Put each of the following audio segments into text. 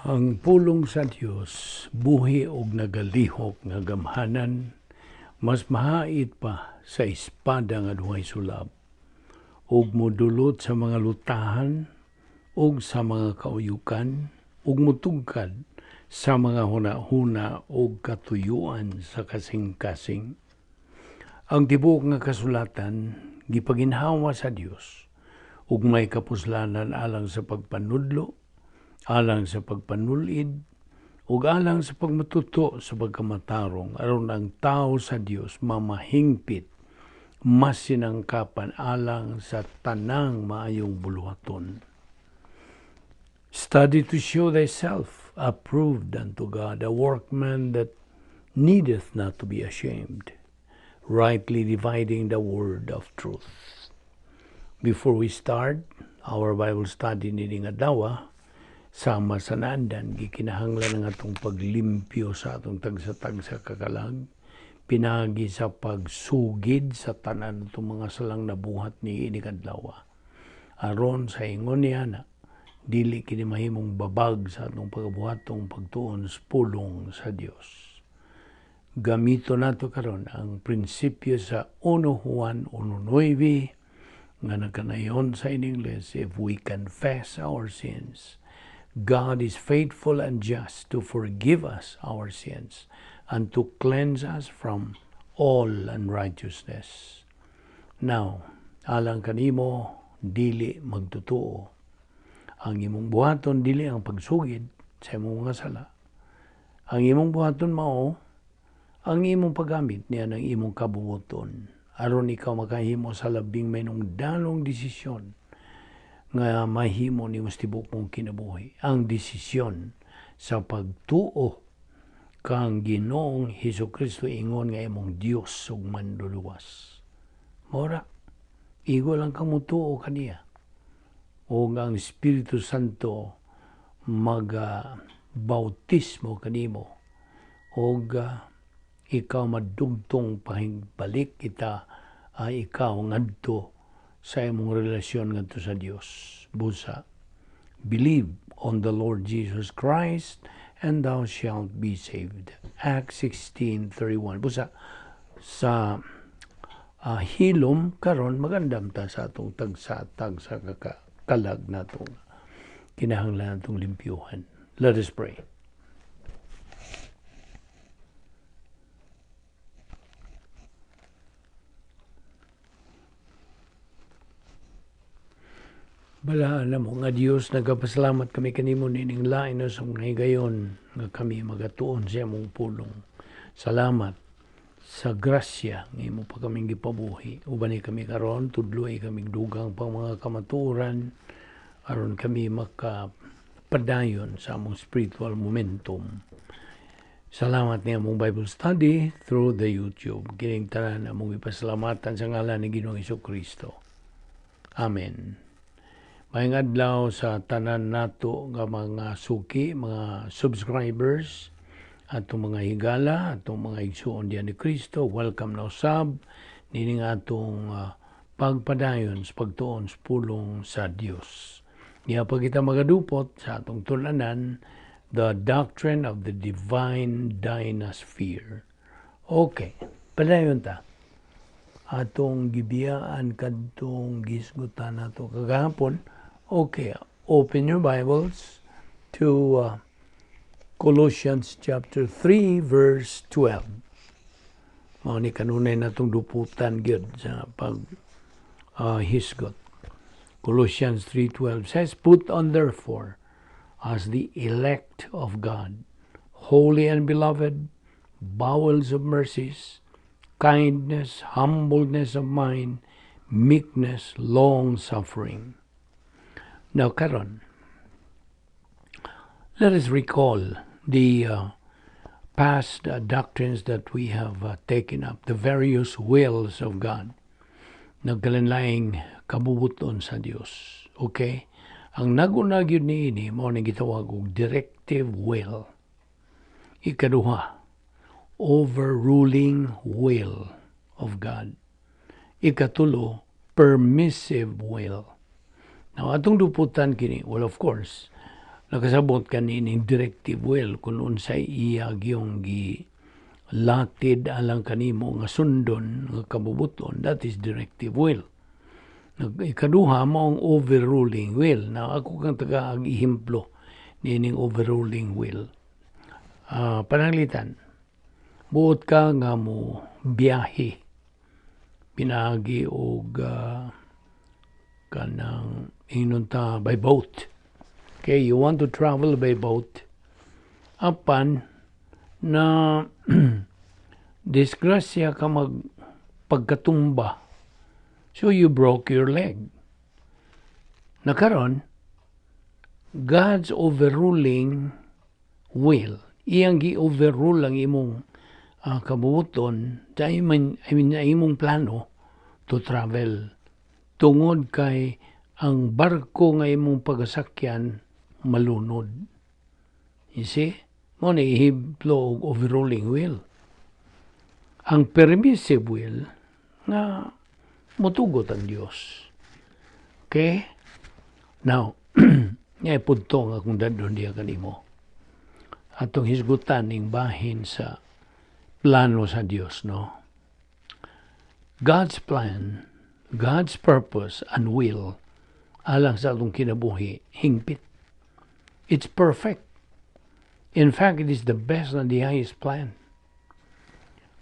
Ang pulong sa Dios buhi og nagalihok nga gamhanan, mas mahait pa sa espada nga duhay sulab, ug modulot sa mga lutahan ug sa mga kauyukan, ug mutugkad sa mga hunahuna ug katuyuan sa kasing-kasing. Ang tibuok nga kasulatan gipaginhawa sa Dios ug may kapuslanan alang sa pagpanudlo, alang sa pagpanulid, ug alang sa pagmatuto sa pagkamatarong aron ang tao sa Dios mamahingpit mas sinangkapan alang sa tanang maayong buluhaton. Study to show thyself approved unto God, a workman that needeth not to be ashamed, rightly dividing the word of truth. Before we start our Bible study nining adlaw, sama sa naandan, gikinahanglan ng atong paglimpyo sa atong tagsa-tagsa kakalag, pinagi sa pagsugid sa tanan itong mga salang nabuhat ni inikadlaw. Aron sa ingon niya na, dili kini mahimong babag sa atong pagbuhatong pagtuon sa pulong sa Dios. Gamito nato karon ang prinsipyo sa 1 Juan 1:9 nga nagkanayon sa in English, if we confess our sins, God is faithful and just to forgive us our sins and to cleanse us from all unrighteousness. Now, alang kanimo, dili magtutuo. Ang imong buhaton dili ang pagsugid sa imong mga sala. Ang imong buhaton mao ang imong paggamit niya ng imong kabubuton aron ikaw makahimo sa labing manungdanong desisyon nga mahimo ni tibok mong kinabuhi. Ang desisyon sa pagtuo kang Ginoong Hesukristo ingon nga imong Dios ug manluluwas. Mora, igo lang kang mutuo kaniya. O ang Espiritu Santo mag-bautismo kanimo. O ikaw madugtong pahigbalik kita ikaw ngadto sa imong relasyon ngadto sa Dios. Busa, believe on the Lord Jesus Christ and thou shalt be saved. Acts 16:31. Busa, sa hilom karon magandam ta sa atong tagsa-tagsa kalag natong kinahanglan natong limpyuhan. Let us pray. Balaan na mo nga Diyos, nagapasalamat kami kanimo nining lain sa mga higayon nga kami magatuon sa imong pulong. Salamat sa grasya nga imo pa kaming gipabuhi. Ubani kami karon, tudloy kaming dugang pang mga kamaturan aron kami makapadayon sa among spiritual momentum. Salamat niya among Bible study through the YouTube. Kining tanan among ipasalamatan sa ngalan ni Ginoong Hesukristo. Amen. Maayong adlaw sa tanan nato nga mga suki, mga subscribers, atong mga higala, atong mga igsuon diyan ni Kristo. Welcome na usab nining atong pagpadayon sa pagtuon sa pulong sa Dios. Niya pa kita magadupot sa atong tulanan, the Doctrine of the Divine Dynasphere. Okay, padayon ta. Atong gibiyaan kadtong gisgutan nato kagahapon. Okay, open your Bibles to Colossians chapter 3 verse 12. Mao ni kanunay natong duputan gyud sa hisgot. Colossians 3:12 says, "Put on therefore as the elect of God, holy and beloved, bowels of mercies, kindness, humbleness of mind, meekness, long-suffering." Now, karon, let us recall the past doctrines that we have taken up, the various wills of God. Nagkalanlaing kabubuton sa Dios. Okay? Ang nagunag yun niini, mao ni gitawag og directive will. Ikaduha, overruling will of God. Ikatulo, permissive will. Now, atong duputan kini, well, of course, nakasabot kanining directive will kung unsay iya gyung latid alang kanimo nga sundon nga kabubuton, that is directive will. Ikaduha mo ang overruling will. Na ako kang taga-ihimplo nining overruling will. Pananglitan, buot ka nga mo biyahe pinagi og kanang inunta by boat. Okay, you want to travel by boat. Apan na disgrasya ka pagkatumba. So you broke your leg. Nakaron, God's overruling will, iyang gi-overrule ang imong kabubuton sa imong plano to travel. Tungod kay ang barko nga imong pagasakyan malunod. You see? Mo na ihiblo og overruling will. Ang permissive will nga mutugot ang Dios. Okay? Now, ngay punto nga kung dadon diya kanimo. Atong hisgutan ning bahin sa plano sa Dios, no? God's plan, God's purpose and will alang sa atong kinabuhi hingpit. It's perfect. In fact, it is the best and the highest plan.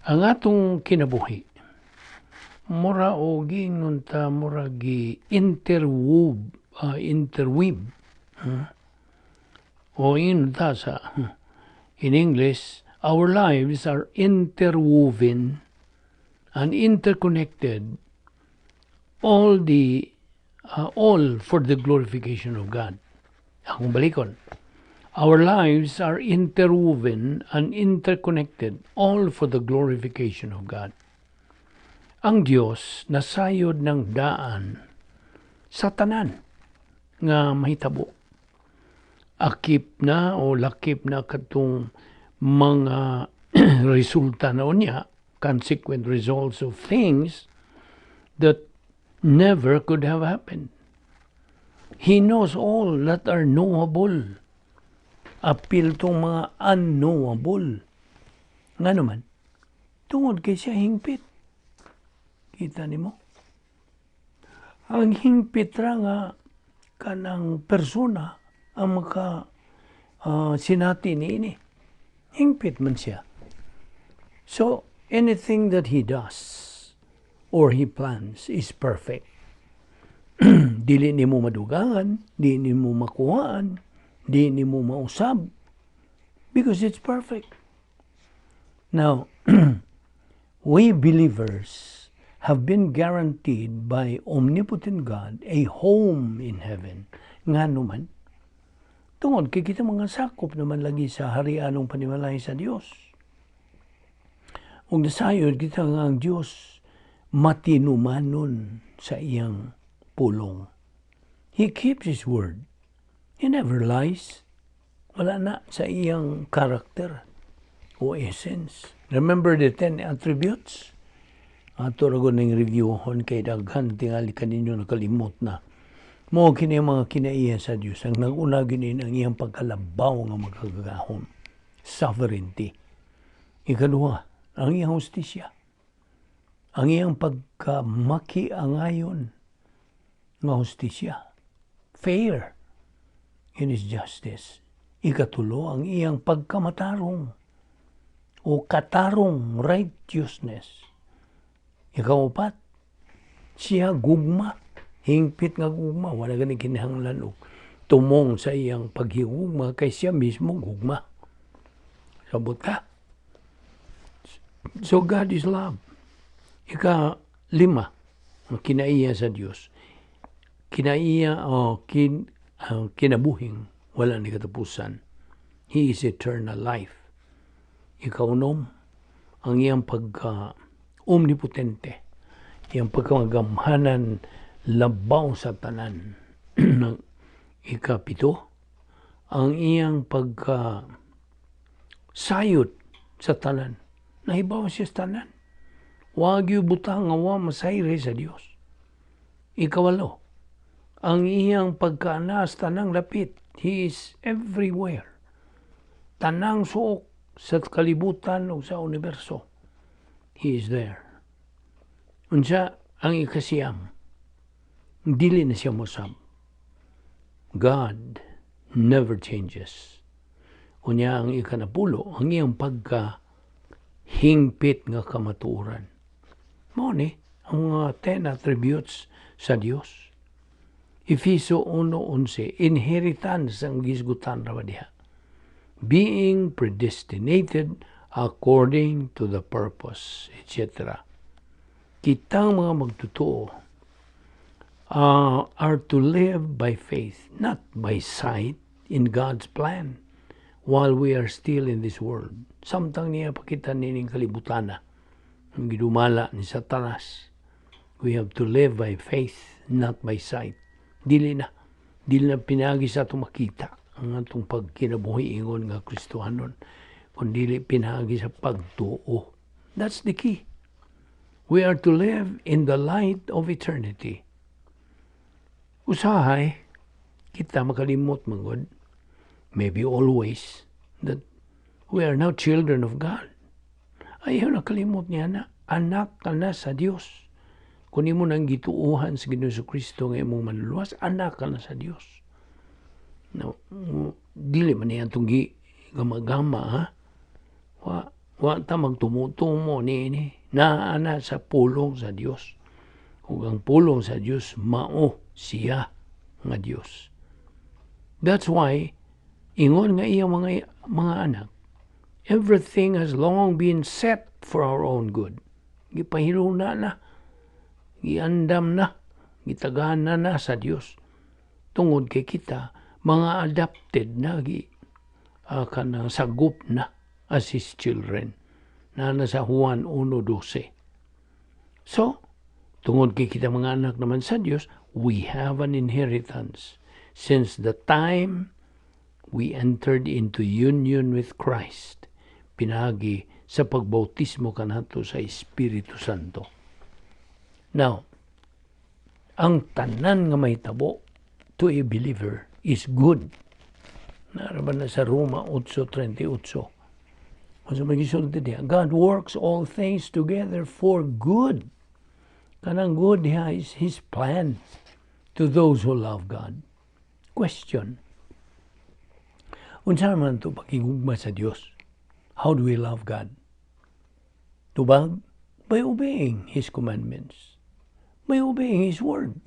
Ang atong kinabuhi, mura o gingunta, mura interweave, o inunta sa, in English, our lives are interwoven and interconnected, all for the glorification of God. Akong balikon. Our lives are interwoven and interconnected, all for the glorification of God. Ang Diyos nasayod ng daan sa tanan nga mahitabo. Akip na o lakip na katong mga resulta na unya, consequent results of things that never could have happened. He knows all that are knowable. Apil tong mga unknowable. Nga naman, tungod kay siya hingpit. Kita nimo? Ang hingpit ra nga kanang persona ang sinati niini. Hingpit man siya. So, anything that he does or he plans is perfect. Dili nimo madugangan, dili nimo makuhaan, di ni mo mausab because it's perfect. Now, we believers have been guaranteed by omnipotent God a home in heaven. Nga naman, tungod kay kita mga sakop naman lagi sa harianong panimalay sa Dios. Ug nasayod kita nga ang Dios matinumanon sa iyang pulong. He keeps His word. He never lies. Wala na sa iyang character o essence. Remember the 10 attributes? Ato ragon ng reviewon kay daghan tingali kaninyo nakalimot na. Mo kini mga kinaiya sa Dios ang naguna ginin ang iyang pagkalabaw nga magkagahom. Sovereignty. Ikaduha, ang iyang hustisya. Ang iyang pagkamakiangayon nga hustisya. Fair in His justice. Ikatulo, ang iyang pagkamatarong o katarong righteousness. Ikaupat, siya gugma. Hingpit nga gugma. Wala gani kinahanglan og tumong sa iyang paghigugma kay siya mismo gugma. Sabot ka. So God is love. Ika-5, ang kinaiya sa Dios. Kinaiya o kinabuhing wala ni katapusan. He is eternal life. Ika-6, ang iyang pagka-omnipotente, iyang pagkamagamhanan labaw sa tanan. Ika-7, ang iyang pagka-sayod sa tanan. Nahibaw siya sa tanan. Wag yu butang nga wa masayre sa Dios. Ika-8, ang iyang pagkaanas tanang lapit He is everywhere. Tanang suok sa kalibutan o sa universo. He is there. Unsa ang ikasiyam, dili na siya mosab. God never changes. Unya ang ikanapulo, ang iyang pagka-hingpit nga kamatuoran. Mao ni ang mga 10 attributes sa Dios. Efeso 1:11, inheritance ang gisgutan ra diha. Being predestinated according to the purpose, etc. Kitang mga magtotoo are to live by faith, not by sight, in God's plan while we are still in this world. Samtang niya pakita nining kalibutan na, ang gidumala ni Satanas. We have to live by faith, not by sight. Dili na pinagi sa itong makita ang atong pagkinabuhi ingon nga Kristohanon, kundi pinagi sa pagtuo. That's the key. We are to live in the light of eternity. Usahay, kita makalimot mangod, maybe always, that we are now children of God. Ayaw nakalimot niya na, anak ka na sa Diyos. Kung imo nang gituuhan sa Ginoong Kristo nga imong manluwas, anak ka na sa Diyos. No, dili man niya itong gama-gama, ha? Wa ta magtumutumo ni naana sa pulong sa Dios. Ug ang pulong sa Dios mao siya nga Dios. That's why ingon nga iya mga anak, everything has long been set for our own good. Gipahiluna na, giandam na, gitagana na sa Dios. Tungod kay kita mga adopted na kanang sagup na as His children, na nasa Juan 1:12. So, tungod kay kita mga anak naman sa Diyos, we have an inheritance since the time we entered into union with Christ, pinagi sa pagbautismo kanato sa Espiritu Santo. Now, ang tanan nga may tabo to a believer is good. Naraban na sa Roma 8:38. God works all things together for good. Kanang good is His plan to those who love God. Question. Unsa man to pakigugma sa Dios? How do we love God? Tubag? By obeying His commandments. By obeying His word.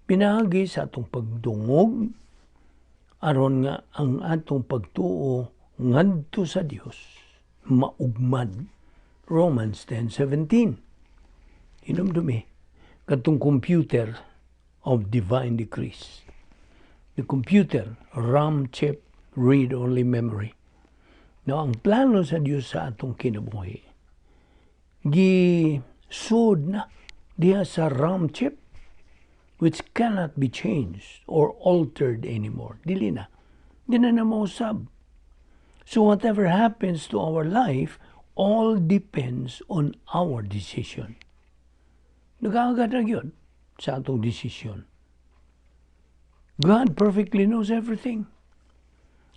Pinagi sa atong pagdungog aron nga ang atong pagtuo ngadto sa Dios maugmad. Romans 10:17. Hinumdumi katong computer of divine decrees. The computer, RAM chip, read-only memory. Now, ang plano sa Dios sa atong kinabuhi, gisud na diha sa RAM chip, which cannot be changed or altered anymore. Dili na. Di na mausab. So whatever happens to our life, all depends on our decision. Nag-aagad na yun sa atong decision. God perfectly knows everything.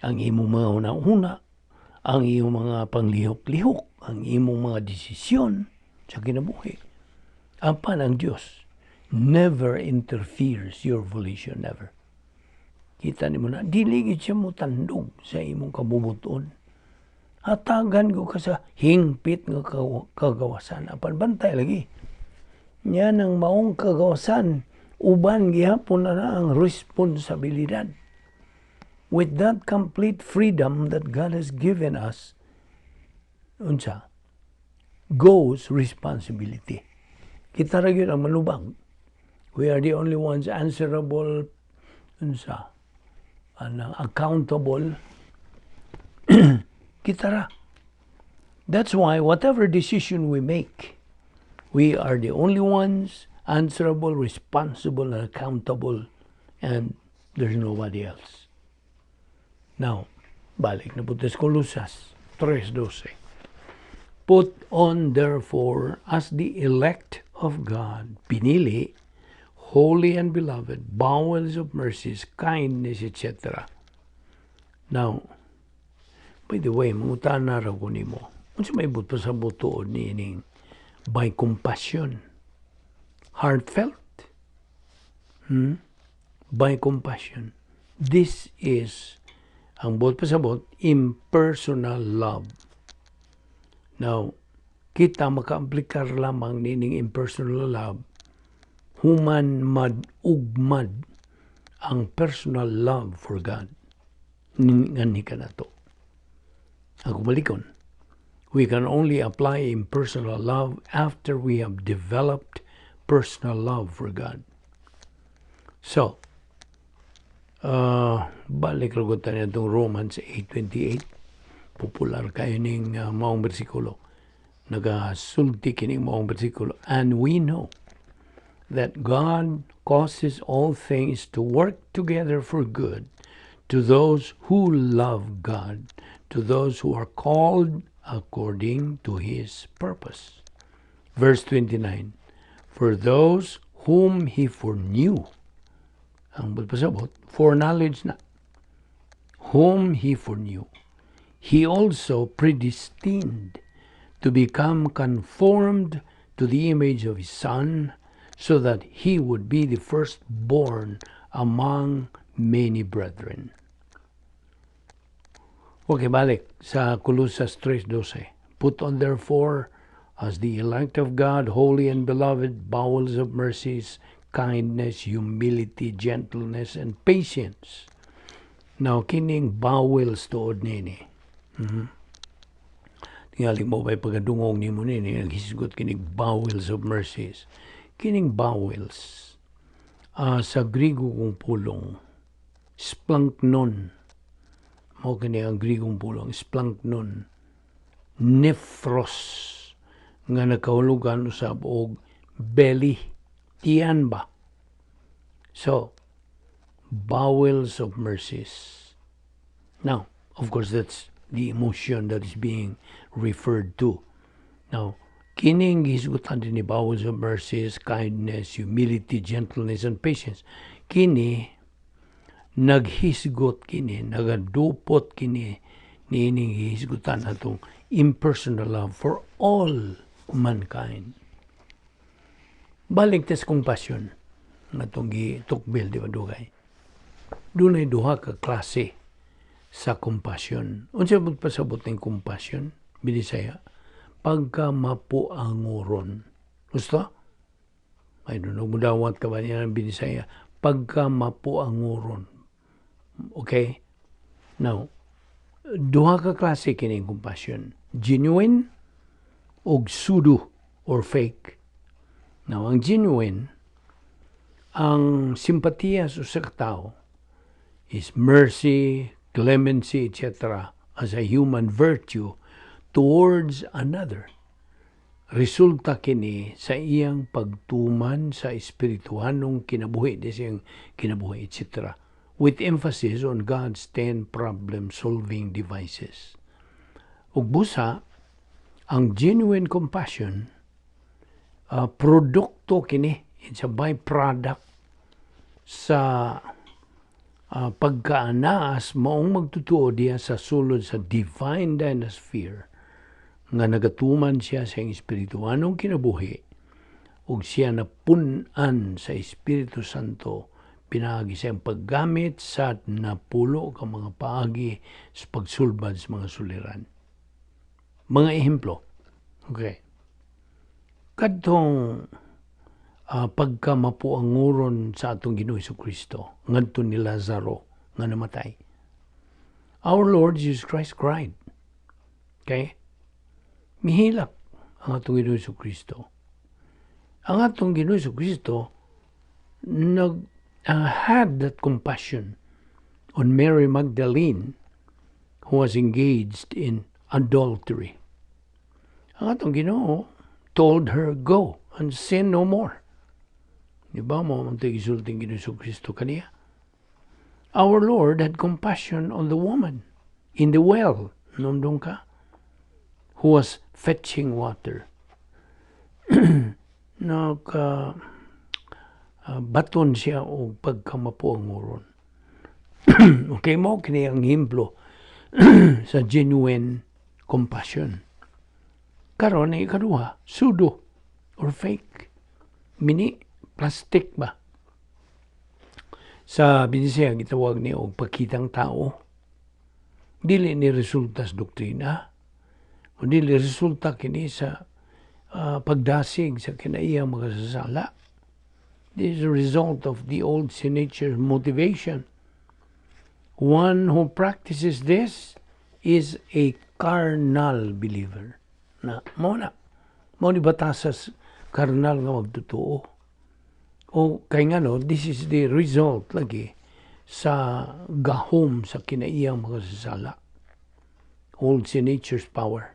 Ang imong mga una-una, ang imong mga panglihok-lihok, ang imong mga desisyon sa kinabuhi. Apan ang Diyos never interferes your volition, never. Kita ni mo na, diligid siya mo tandog sa imong kabubuton. Hatagan ko ka sa hingpit nga kagawasan. Apan bantay lagi. Yan ang maong kagawasan. Uban gihapon na ang responsibilidad. With that complete freedom that God has given us, unsa, goes responsibility. Kita ra gyud ang malubang. We are the only ones answerable, unsa, accountable. Kita ra. That's why whatever decision we make, we are the only ones answerable, responsible, and accountable, and there's nobody else. Now, balik na po sa Colosas 3:12. Put on therefore as the elect of God, pinili, holy and beloved, bowels of mercies, kindness, etc. Now, by the way, mangutaan na raw ko nimo. Unsa may but pa sa butuod niining by compassion, heartfelt, by compassion. This is ang but pa sa but impersonal love. Now, kita maka-aplikar lamang nining impersonal love human mad ugmad ang personal love for God. Ngani ka na to. Ako balikon. We can only apply impersonal love after we have developed personal love for God. So, balik ragutan niya itong Romans 8:28. Popular kayo ning maong bersikulo. Nagasulti kining maong bersikulo. And we know that God causes all things to work together for good to those who love God, to those who are called according to His purpose. Verse 29, for those whom He foreknew, ang pasabot, foreknowledge na, whom He foreknew, He also predestined to become conformed to the image of His Son, so that He would be the firstborn among many brethren. Okay, balik sa Colossus 3:12. Put on therefore as the elect of God, holy and beloved, bowels of mercies, kindness, humility, gentleness, and patience. Now, kining bowels tuod nini. Tingali mo ba'y pagkadungong ni mo nini, naghisgot kining bowels of mercies. Kining bowels, sa Grigo kong pulong, splanknon. Mao kini ang Grigong pulong, splanknon. Nephros, nga nakahulugan usab og belly, tiyan ba? So, bowels of mercies. Now, of course, that's the emotion that is being referred to. Now, kining hisgutan din ni bowels of mercies, kindness, humility, gentleness, and patience. Kini, naghisgot kini, nagadupot kini, niining hisgutan atong impersonal love for all mankind. Balik tes compassion, atong gitukbil, di ba dugay? Dunay duha ka klase sa compassion. Unsa bud pasabot ning compassion? Binisaya, pagka mapuanguron. Gusto? I don't know, mudawat ka ba niya ng Binisaya? Pagka mapuanguron. Okay? Now, duha ka klase kining compassion. Genuine o pseudo or fake. Now, ang genuine, ang simpatiya sa usa ka tawo is mercy, clemency, etc. as a human virtue towards another. Resulta kini sa iyang pagtuman sa espirituhanong kinabuhi, siyang kinabuhi, etc. with emphasis on God's 10 problem-solving devices. Ug busa, ang genuine compassion, produkto kini, it's a byproduct sa pagkaanaas maong magtutuo diya sa sulod sa divine Dynasphere nga nagatuman siya sa espirituhanong kinabuhi ug siya napunan sa Espiritu Santo pinaagi sa paggamit sa napulo ka mga paagi sa pagsulbad sa mga suliran. Mga ehemplo. Okay. Kadtong pagka mapuanguron sa atong Ginoo Kristo ngadto ni Lazaro nga namatay. Our Lord Jesus Christ cried. Okay? Mihilak ang atong Ginoo Kristo. Ang atong Ginoo Kristo had that compassion on Mary Magdalene who was engaged in adultery. Ang atong Ginoo told her, go and sin no more. Di ba mo ang tigisulting Ginoo Kristo kaniya? Our Lord had compassion on the woman in the well, nomdong ka, who was fetching water. baton siya o pagkamapo ang nguron. Okay mo, kini ang himplo sa genuine compassion. Karon ay ikaduha, pseudo or fake. Mini, plastic ba? Sa Visayan, gitawag ni og pakitang tao. Dili ni resulta sa doktrina. O dili resulta kini sa pagdasig sa kinaiyang mga sasala. This is a result of the old sin nature motivation. One who practices this is a carnal believer. Mo ni batasas carnal nga magtotoo. O kay nga no, this is the result lagi sa gahom sa kinaiyang mga sasala. Old sin nature's power.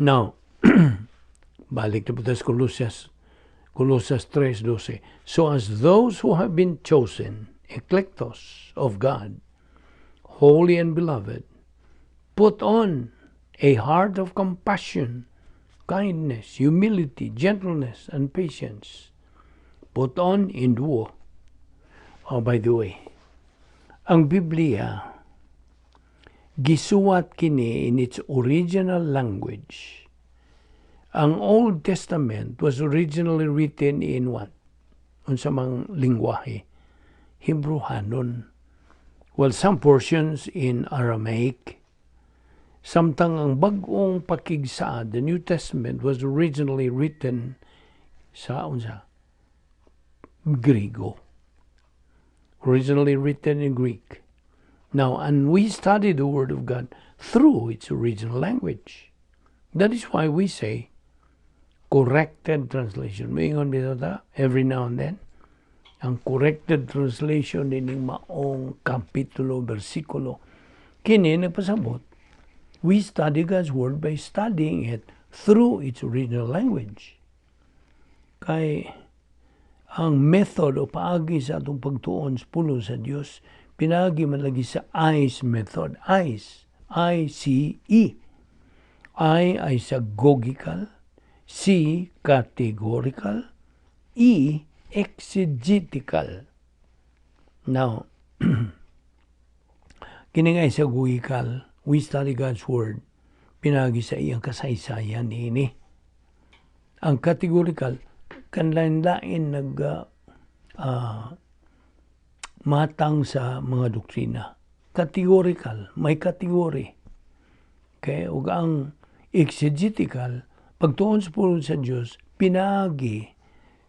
Now, balik na po tayo sa Colossus 3:12. So as those who have been chosen, eklektos of God, holy and beloved, put on a heart of compassion, kindness, humility, gentleness, and patience. Put on endure. Oh, by the way, ang Biblia, gisuwat kini in its original language. Ang Old Testament was originally written in what? Unsa mang lingwahe? Hebrew-hanon. Well, some portions in Aramaic. Samtang ang bagong pakigsaad, the New Testament was originally written sa Griego. Originally written in Greek. Now, and we study the Word of God through its original language. That is why we say corrected translation. Maingon bitaw every now and then. Ang corrected translation nining maong kapitulo, bersikulo. Kini nagpasabot. We study God's Word by studying it through its original language. Kay ang method o paagi sa atong pagtuon sa pulo sa Dios, pinagi man lagi sa ICE method. ICE. I-C-E. I ay sagogical. C, categorical. E, exegetical. Now, kini nga sagogical, we study God's Word, pinagi sa iyang kasaysayan ini. Ang categorical, kanlain-lain matang sa mga doktrina. Categorical, may kategori. Okay? Ug ang exegetical, pagtuon sa pulong sa Diyos, pinagi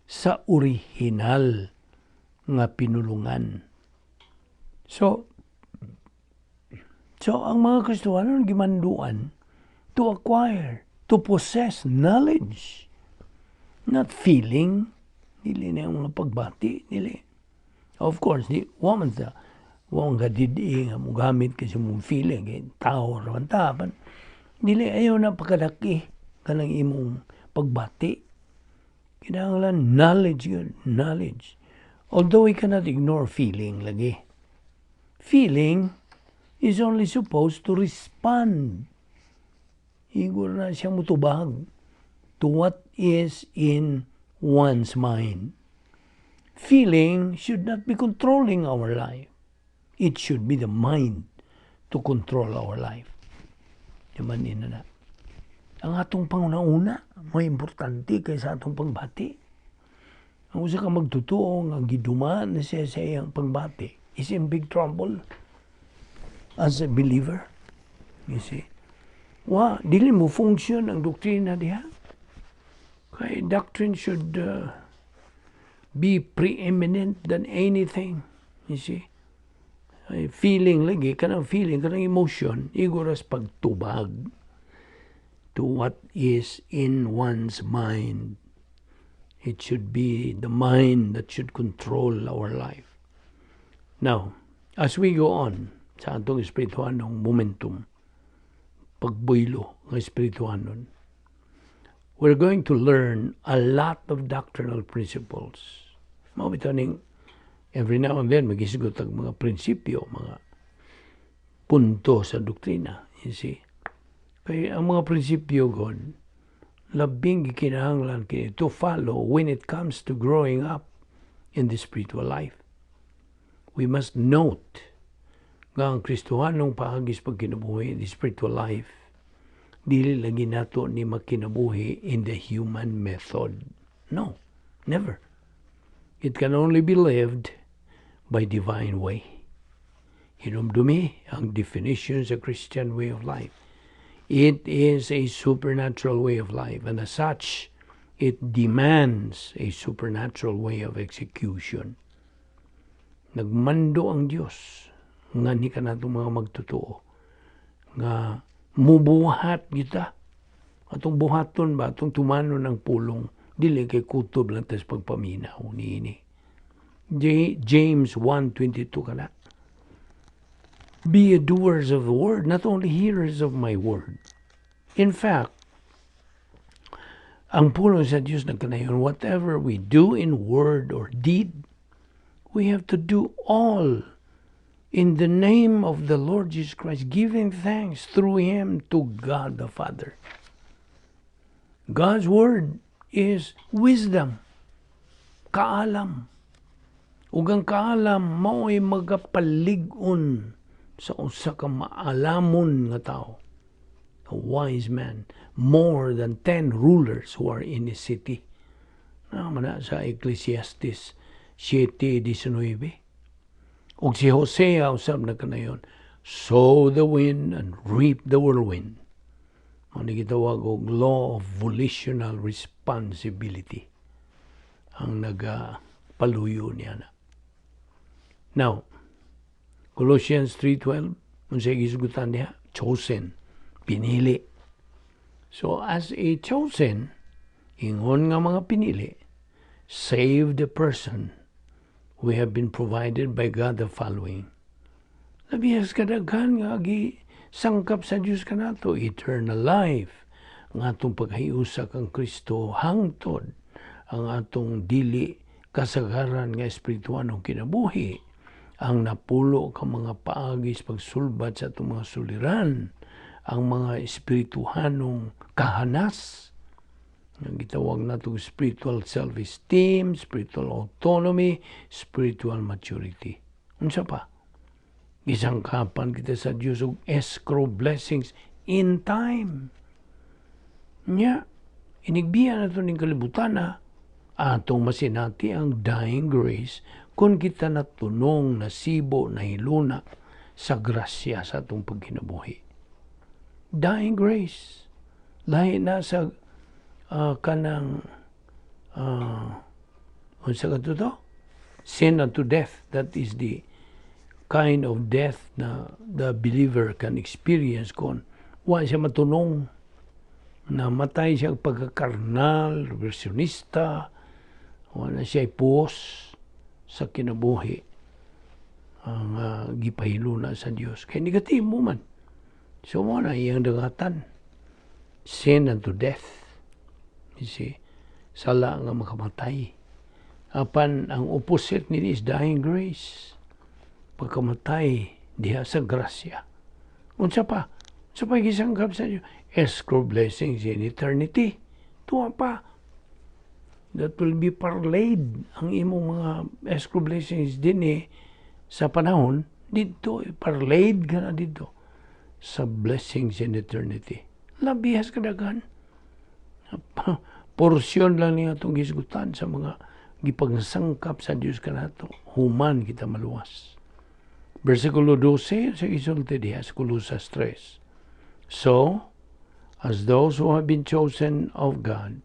sa original nga pinulungan. So ang mga Kristohanon gimanduan to acquire, to possess knowledge, not feeling. Dili na yung mga pagbati, dili. Of course, wang ka didi nga mo gamit kasi mong feeling, tao raman tapan. Dili ayaw na pagkalaki kanang imong pagbati. Kinahanglan knowledge. Although we cannot ignore feeling lagi. Feeling is only supposed to respond. Igor na siya mutubag to what is in one's mind. Feeling should not be controlling our life. It should be the mind to control our life. Yaman na. Ang atong panguna-una, may importante kaysa atong pagbati. Ang usa ka magtutuo nga gidumaan na siya sa iyang pagbati is in big trouble as a believer. You see? Dili mo function ang doktrina diha. Kay doctrine should be preeminent than anything. You see? Feeling lagi, kanang emotion, iguras pagtubag to what is in one's mind. It should be the mind that should control our life. Now, as we go on sa atong espirituhanong momentum, pagbuylo ng espirituhanon, we're going to learn a lot of doctrinal principles. Mabitaw ning every now and then magisigot ang mga prinsipyo, mga punto sa doktrina. You see? Kaya ang mga prinsipyo God, labing gikinahanglan kini to follow when it comes to growing up in the spiritual life. We must note nga ang Kristohanong paagis pagkinabuhi in the spiritual life, dili lagi nato ni makinabuhi in the human method. No, never. It can only be lived by divine way. Hinumdumi ang definition sa Christian way of life. It is a supernatural way of life, and as such, it demands a supernatural way of execution. Nagmando ang Diyos nga ni kanatong mga magtotoo nga mubuhat kita. Atong buhaton ba, atong tumanon ng pulong, dili kay kutob lang tas pagpaminaw niini. James 1:22 kana. Be doers of the word, not only hearers of my word. In fact, ang pulong sa Diyos na kanayon, whatever we do in word or deed, we have to do all in the name of the Lord Jesus Christ, giving thanks through Him to God the Father. God's word is wisdom, kaalam. Ug ang kaalam mao'y magapalig-on sa usa ka maalamon nga tao. A wise man, more than 10 rulers who are in his city. Naman sa Ecclesiastes 7:19. Og si Hosea usab na kanayon, sow the wind and reap the whirlwind. Ang gitawag og law of volitional responsibility. Ang nagapaluyo niya na. Now, Colossians 3:12, unsay gisgutan niya, chosen, pinili. So as a chosen, ingon nga mga pinili, save the person, we have been provided by God the following. Labihas kadaghan nga sangkap sa Diyos kanato, eternal life, ang atong paghiusa kang Kristo hangtod, ang atong dili kasagaran nga espirituanong kinabuhi, ang napulo ka mga paagis pagsulbat sa atong mga suliran, ang mga espirituhanong kahanas, ang gitawag nato spiritual self-esteem, spiritual autonomy, spiritual maturity. Unsa pa? Gisangkapan kita sa Dios og escrow blessings in time. Nya, inigbiya nato ning kalibutan na atong masinati ang dying grace kung kita natunong, nasibo, nahiluna sa grasya sa atong pagkinabuhi. Dying grace. Lahi na sa kanang unsa kadto to? Sin unto death. That is the kind of death na the believer can experience kung wa siya matunong, na matay siya pagkakarnal, reversionista, wala siya puos sa kinabuhi ang gipahilo na sa Dios. Kaya negatibo man. So mo na iyang dagatan. Sin unto death. You see, sala nga makamatay. Apan ang opposite nini is dying grace. Pagkamatay diha sa grasya. Unsa pa? Unsa pa gisanggap sa Dios? Escrow blessings in eternity. Tuwa pa. That will be parlayed ang imong mga escrow blessings din sa panahon dito. Parlayed ka na dito sa blessings in eternity. Labihas kadaghan. Porsyon lang niya itong gisgutan sa mga gipagsangkap sa Diyos kanato. Human kita maluwas. Versikulo 12, sa isulti diha sa Colosas 3. So, as those who have been chosen of God,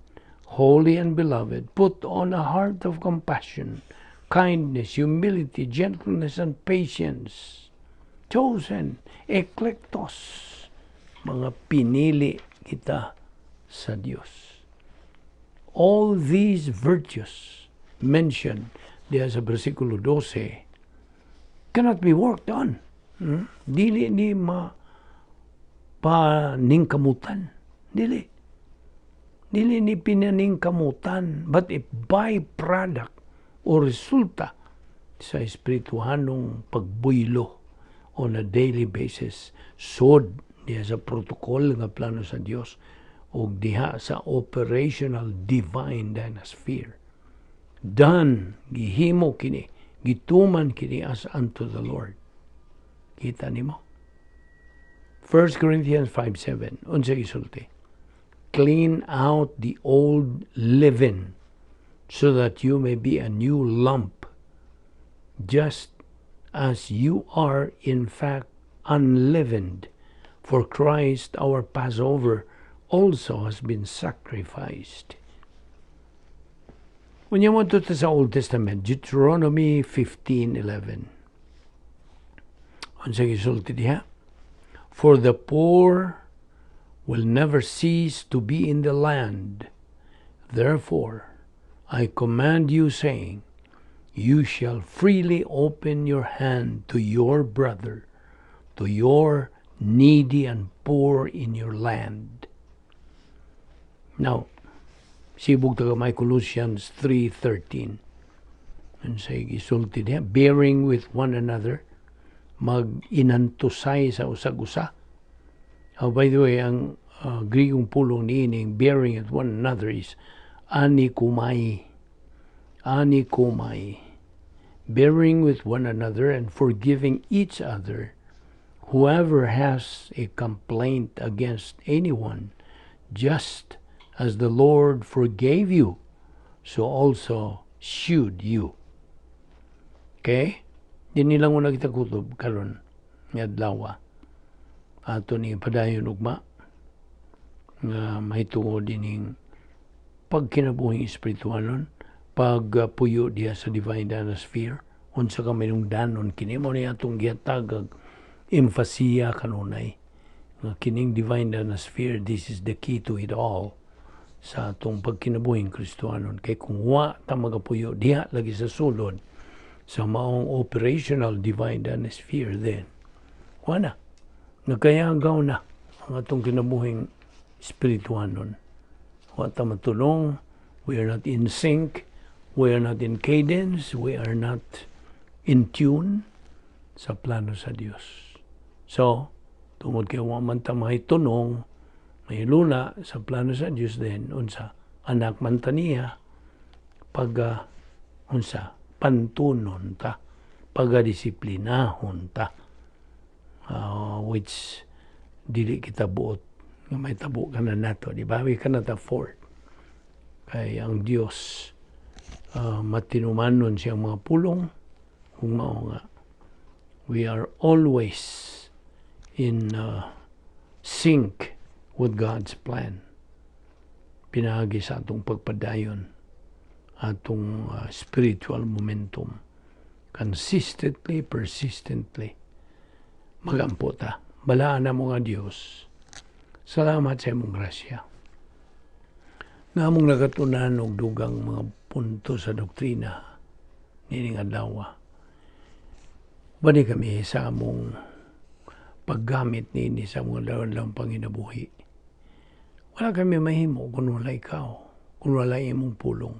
holy and beloved, put on a heart of compassion, kindness, humility, gentleness, and patience. Chosen, eklektos, mga pinili kita sa Diyos. All these virtues mentioned diya sa versikulo 12 cannot be worked on. Dili ni paningkamutan. Dili ni pinaningkamutan, but a byproduct o resulta sa espirituhanong pagbuylo on a daily basis. Sod diya sa protocol nga plano sa Dios o diha sa operational divine dynasphere. done, gihimo kini, gituman kini as unto the Lord. Kita nimo? 1 Corinthians 5:7, unsa gisulti? Clean out the old leaven, so that you may be a new lump, just as you are in fact unleavened. For Christ, our Passover, also has been sacrificed. When you want to sa Old Testament, Deuteronomy 15:11. Unsa gisulti diha? For the poor will never cease to be in the land. Therefore, I command you, saying, you shall freely open your hand to your brother, to your needy and poor in your land. Now, sibug taga may Colossians 3:13. And say gisulti niya, bearing with one another, mag-inantusay sa usag-usa. By the way, ang Grigong pulong niining bearing with one another is anikumai. Anikumai. Bearing with one another and forgiving each other, whoever has a complaint against anyone, just as the Lord forgave you, so also should you. Okay? Di nilang una kita kutob karon nga adlaw. Ato ni padayon ugma nga mahitungod dining pagkinabuhing espiritualon, pagpuyo diya sa divine Dynasphere, unsa ka mayong danon kini mo ni atong gihatag emphasiya kanunay nga kining divine Dynasphere, this is the key to it all sa atong pagkinabuhing Kristiyanon. Kay kung wa ta magapuyo diha lagi sa sulod sa maong operational divine Dynasphere, then wala nagkayagaw na ang atong kinabuhing espirituanon. Wa ta matulong, we are not in sync, we are not in cadence, we are not in tune sa plano sa Dios. So, tungod kay wa man ta mahitunong, mahilula sa plano sa Dios, then unsa anak man ta niya, unsa pantunon ta, pagadisiplinahon ta, which dili kita buot nga may tabo ka na nato, di ba? We cannot afford. Kay ang Dios matinumanon siyang mga pulong kung mao nga we are always in sync with God's plan. Pinagi sa atong pagpadayon, atong spiritual momentum, consistently, persistently magampo ta. Balaan na mo nga Dios. Salamat sa imong grasya. Nga mong nagatunan og dugang mga punto sa doktrina nining adlaw. Bani kami sa among paggamit nini sa mga dalang panginabuhi. Wala kami mahimo kung wala ikaw, kung wala imong pulong.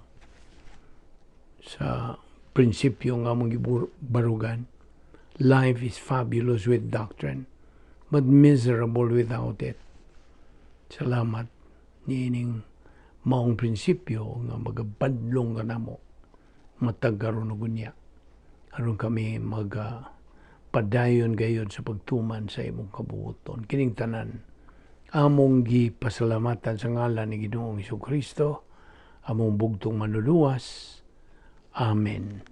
Sa prinsipyo nga mong barugan, life is fabulous with doctrine, but miserable without it. Salamat niining maong prinsipyo nga magabadlong ka namo matag karon og unya aron kami padayon gayud sa pagtuman sa imong kabuoton. Kining tanan among gipasalamatan sa ngalan ni Ginoong Hesukristo, among bugtong manluluwas. Amen.